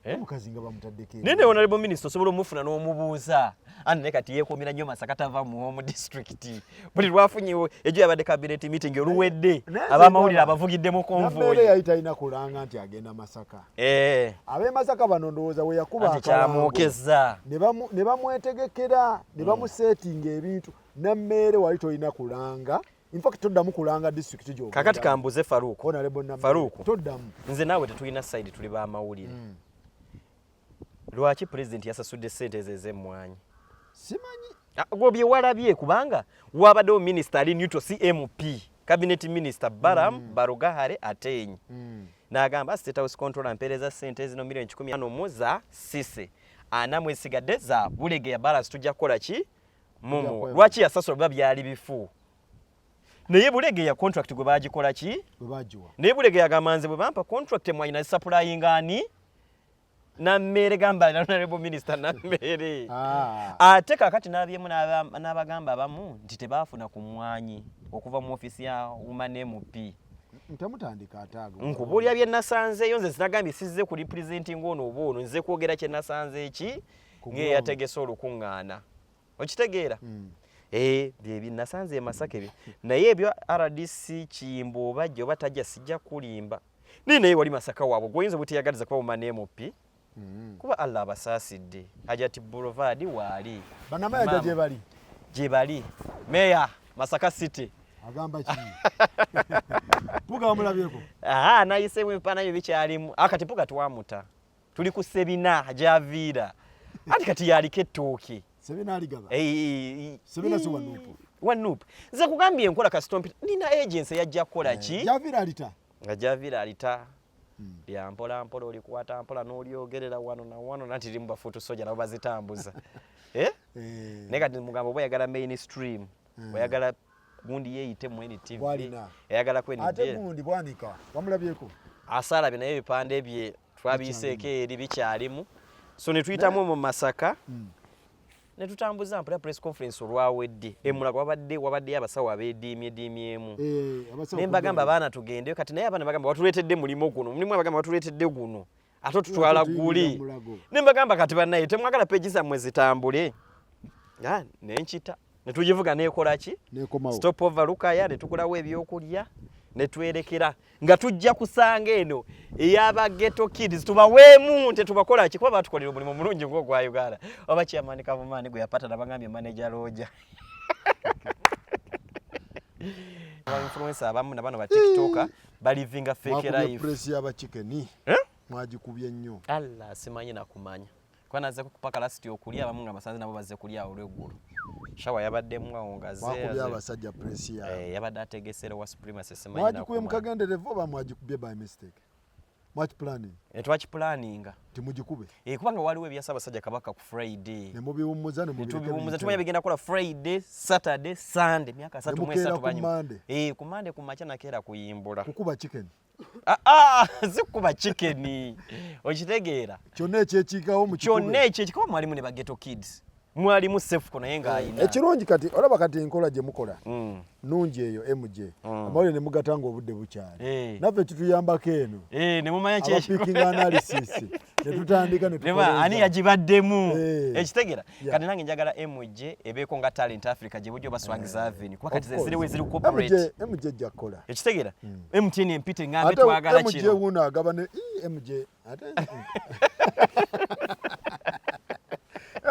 Omukazi nga bamutaddeko. Nene honorable minister osobola omufuna n'omubuuza. Ani ne kati yeekuumira nnyo Masaka tava mu home district. Buli lwafunyewo ejo yabadde cabinet meeting oluwedde abamawulire abavugiddemu convoy. Nammere yali talina kulanga nti agenda Masaka. Ab'e Masaka bano ndowooza we yakuba akamwokeza. Ne bamwetegekera, ne bamusetinga ebintu. Nammere wali tolina kulanga. In fact toddamu kulanga district gyo. Kakati kambuze Faruku. Honorable Nammere. Faruku. Toddamu. Nze naawe tetulina side tuli ba mawulire. Lwaki president yasasudde ssente ez'emmwanyi? Simanyi. Gobye walabye kubanga wabaddewo minister ali neutral CMP cabinet minister Baram Barugahare Atenyi. N'agamba State House controller mpereza ssente zino milioni 15 za Sise. Ana mwesigadde za Bulege ya balance tujja kukola ki? Mumu. Lwaki yasasula biba byali bifu? Naye Bulege ya contract gwe bagikola ki? Gwe bagiwa. Naye Bulege yagamanze bwe bampa contract mwayina supplying ani? Nammere gamba na honorable minister Nammere. Ate kakati nabyemu n'abagamba abamu nti tebaafuna ku mmwanyi okuva mu ofisi ya Women MP. Ntamutandika ataago. Nkubulya bye nasanzeeyo nze sinagambye sizze ku representing ono oba ono nze kwogera kye nasanze eki ng'eyategese olukuŋŋaana. Okitegeera? Bye nasanze e Masaka ebyo. Naye ebyo RDC Kiyimba oba jjo oba tajja sijja kulimba. Naye wali Masaka waabwe gw'oyinza obuteyagaliza kuba Women MP. Kuba Allah abasaasidde Hajati Boulevard waali banamaya gye bali Meya Masaka City agamba ki puga omulabyeko nayiseemu empana byo bikyalimu akati puga twamuta tuli ku sebina javiira ati kati yaliko ettooke sebina aligaba sebina si wanupu nze kugambye enkola kasitompita nina agency yajja kukola ki javiira alita nga javiira alita lya mpola mpola olikwata mpola n'olyogerera wano na wano nati limu bafuutu soja nabo bazitambuza naye kati mugamba oba oyagala mainstream oyagala gundi yeeyite mu NTV oyagala ku NTV ate gundi bwanika wamulabyeko asalabye naye ebipande bye twabiyiseeko eri bikyalimu so ne tuyitamu mu Masaka ne tutambuza mpula press conference olwawedde emulago wabaddeyo abasawo abeediimyediimyemu ne mbagamba abaana tugendeyo kati naye abaana bagamba watuleetedde mulimu guno mulimu abagamba watuleetedde guno ate tutwala guli ne mbagamba kati bannaye temwagala peegi zammwe zitambule nenkita ne tugivuga neekola ki stop over Lukaya ne tukulawo ebyokulya ne twerekera nga tujja kusanga eno ey'aba ghetto kids tubaweemu tetubakola ki kuba batukolera omulimu mulungi ng'ogwa Uganda oba Chairman Kavumaani gwe yapata nabagambye manager Roja influencer abamu na bano ba TikToker balivinga fake life press y'aba chicken mwagikubye nnyo Allah simanyi nakumanya kwa naze kupaka lasti okulya abamu nga basanze nabo bazze kulya olw'eggulu shawa yabaddemu awo ngaze bakubye abasajja press ya yabadde ategesera wa supremacy simanyi nakumanya mwagikubye mukagenderevu oba mwagikubye by mistake much planning twaki planninga timugikube kubanga waliwo ebyasa abasajja Kabaka ku Friday ne mubiwummuza ne mubiwummuza tumanya bigenda kola Friday Saturday Sunday myaka 3 mwezi 3 banyu ku Monday ku macha nakeera kuyimbula kukuba chicken zikuba chicken okitegeera kyonna ekyekiikawo mu kyonna ekyekikawo mwalimu ne ba ghetto kids mwalimu safe kono yenga ayina ekirungi kati olaba kati enkola gye mukola nungi eyo MJ amawulire ne mugatanga obudde bukyali naffe kituyambako eno ne mumanya picking analysis ne tutandika ne tukola ani yagibaddemu ekitegeera kati nange njagala MJ ebeeko nga Talent Africa gye bujjo baswangiza avenue kuba kati ziriwe ziri corporate MJ jakola ekitegeera MTN empite ngambe twagala kino MJ wuno agaba ne MJ ate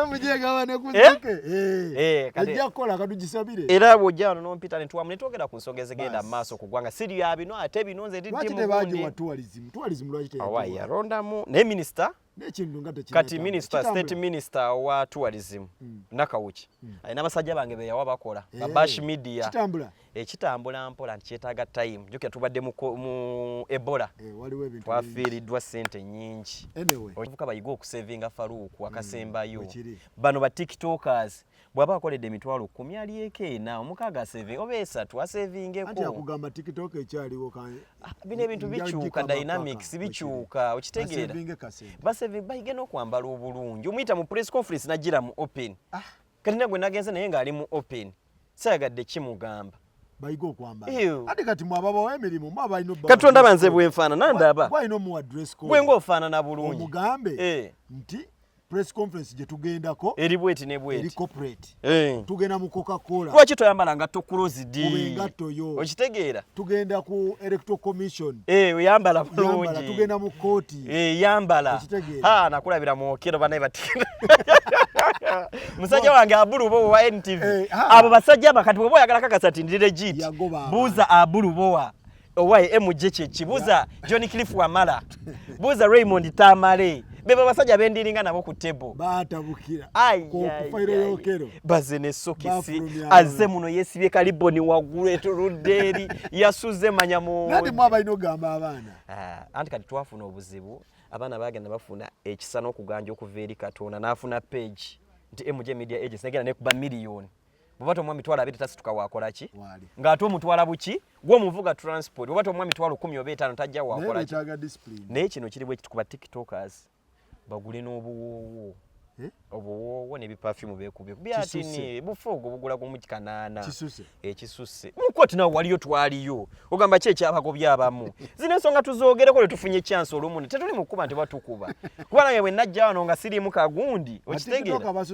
mujegabane kuzike ejja kukola kadugisabire era bwojjano nompita netwamu netwogera ku nsonga ezigenda maaso ku ggwanga siri ya bino ate bino nze ndi lwaki tebaje wa tourism lwaki tebaje awa yarondamu ne minister n'ekintu nga tekireta kati minister state minister wa tourism Nakawuki alina basajja bange be yawa bakola babash media kitambula ekitambula mpola nkyetaaga time jukira tubadde mu Ebola waliwo ebintu twafiiriddwa sente nnyingi anyway ovuka bayiga okusevinga Faruku akasembayo bano ba tiktokers bwaba akoledde emitwalo 10 alyeko ena omukaaga saving oba esatu asavingeko anti akugamba tiktok ekyaliwo bino ebintu bikyuka dynamics bikyuka okitegeera basaving bayige n'okwambala obulungi omuyita mu press conference nagira mu open kati nagwe nagenze naye ng'ali mu open sayagadde kimugamba bayigo kwamba Ew. ate kati mwababa w'emirimu mwaba ino Katonda banze bwenfana nandaba bwa ino mu address code bwengo ofaanana bulungi omugambe nti press conference gye tugendako eri bweti ne bweti eri corporate tugenda mu Coca-Cola lwaki toyambala ngatto closed ngatto yo okitegeera tugenda ku electoral commission oyambala bulungi tugenda mu kooti yambala nakulabira mwokero banaye batikira musajja wange abulubo wa NTV abo basajja bakati bwe boyagala kakasa ti ndi legit buuza abulubowa owaye MJ Chechi buuza John Cliff Wamala buuza Raymond Tamale beba basajja bendiringa nabo ku table batabukira ku fairo yokero bazene sokisi azze muno yesibye kaliboni wagulu etuluderi yasuze manyamu nandi mwaba ino gamba abaana anti kati twafuna obuzibu abaana bagenda bafuna ekisa n'okuganja okuva eri Katonda n'afuna page nti MJ Media Agency negenda nekuba miliyoni bwabato omwami twala abiri tasituka wakola ki ng'ate omutwala buki gw'omuvuga transport bwabato omwami twala 10 oba 5 tajja wakola ki naye kino kiri bwe kitukuba tiktokers bagule n'obuwoowo obuwoowo n'ebipafumu beekubye byatini bufuugo bugula gumu kikanaana ekisusse mukooti nawe waliyo twaliyo ogamba ki ekyabagobya abamu zino ensonga tuzoogereko lwetufunye chance olumu tetuli mukuba nti batukuba kuba nange bwe najja wano nga siriimu kagundi okitegeera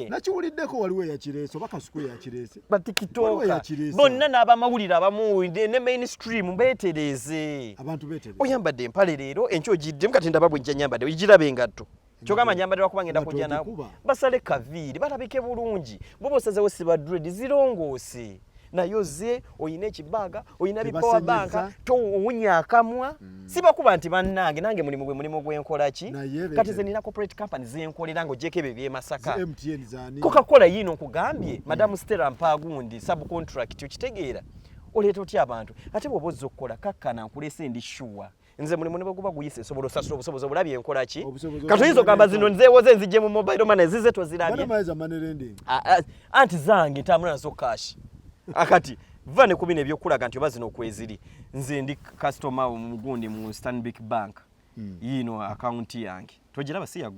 nakiwuliddeko waliwo eyakireese oba kasuku eyakireese batikitoka bonna n'abamawulire abamu ne mainstream beetereeze oyambadde empale leero enkyo ogiddemu kati ndaba bwe njja nyambadde ogirabe engatto kyogamba nyambadde lwakuba ngenda kujja nawe basale kaviiri balabike bulungi boba osazewo siba dread zirongoose nayoze oyina ekibaaga oyina bipower banka towunya akamwa sibakuba nti bannange nange mulimu gwe mulimu gwenkola ki kati ze nina corporate company zenkolera ngo jeke bebye Masaka Coca-Cola yino nkugambye Madam Stella Mpagundi subcontract okitegeera oleeta otya abantu ate bw'oba ozza okukola kakkana nkulese ndi sure nze mulimu ne baguba guyise sobola osasula obusobozi obulabye enkola ki katuyinza ogamba zino nzeewoze nzijje mu mobile money zize tozirabye anti zange ntambula nazo cash akati va ne kubina ebyokulaga nti oba zino okweziri nze ndi customer omugundi mu Stanbic Bank yino account yange togiraba si ya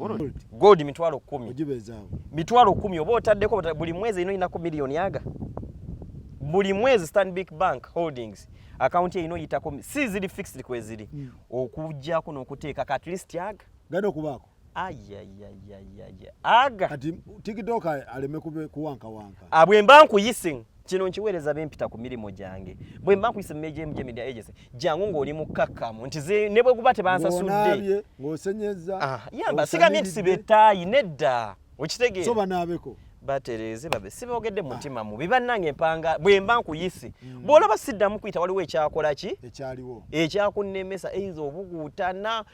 gold mitwalo 10 mitwalo 10 oba otaddeko buli mwezi ino inako miliyoni yaga buli mwezi Stanbic Bank Holdings account ino yitako si zili fixed kweziri okujjako n'okuteeka at least yaga gano kubako aga kati TikTok aleme kuwanka abwe mbanku yising kino nkiweereza bempita ku milimo gyange bwe mbanku yise MJ Media Agency jangu ng'oli mukakamu nti ne bwe kuba tebansasudde ng'osenyeza yamba sigamye tisibetayi nedda okitegeera so banaabeko batereze babe sibogedde mutima mubi bannange empanga bwe mbanku yisi bwolaba siddamu kuyita waliwo ekyakola ki ekyakunnemesa eizo obuguutana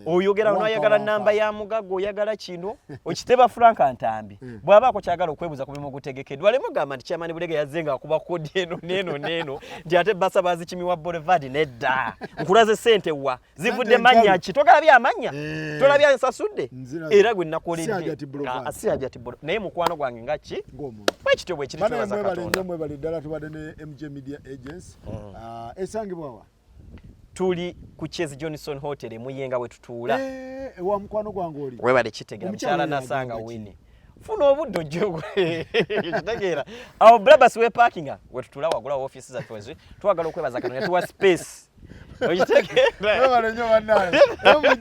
oyogera onayagala namba ya mugago oyagala kino okiteba Frank Ntambi bw'abaako kyagala okwebuza ku bimu gutegekeddwa alemu gamba nti Chairman Bulega yazzenga akuba kodi eno neno nti ate basabazi Kimiwa Boulevard nedda nkulaze sente wa zivudde manya ki togalabye amanya tolabye nsasudde era gwe nakoledde asiyajati naye mukwano gwange nga ki bwekityo bwe kiri tubaza Katonda mwebali ddala tubadde ne MJ Media Agency esangibwawa tuli ku Chase Johnson Hotel muyenga we tutuula wa mukwano gwange oli webale kitegera mchala nasanga wini funa obuddo jogo kitegeera awo brabas we parkinga we tutuula wagula offices za twezi twagala okwebaza Katonda tuwa space okitegeera webale nyo bannange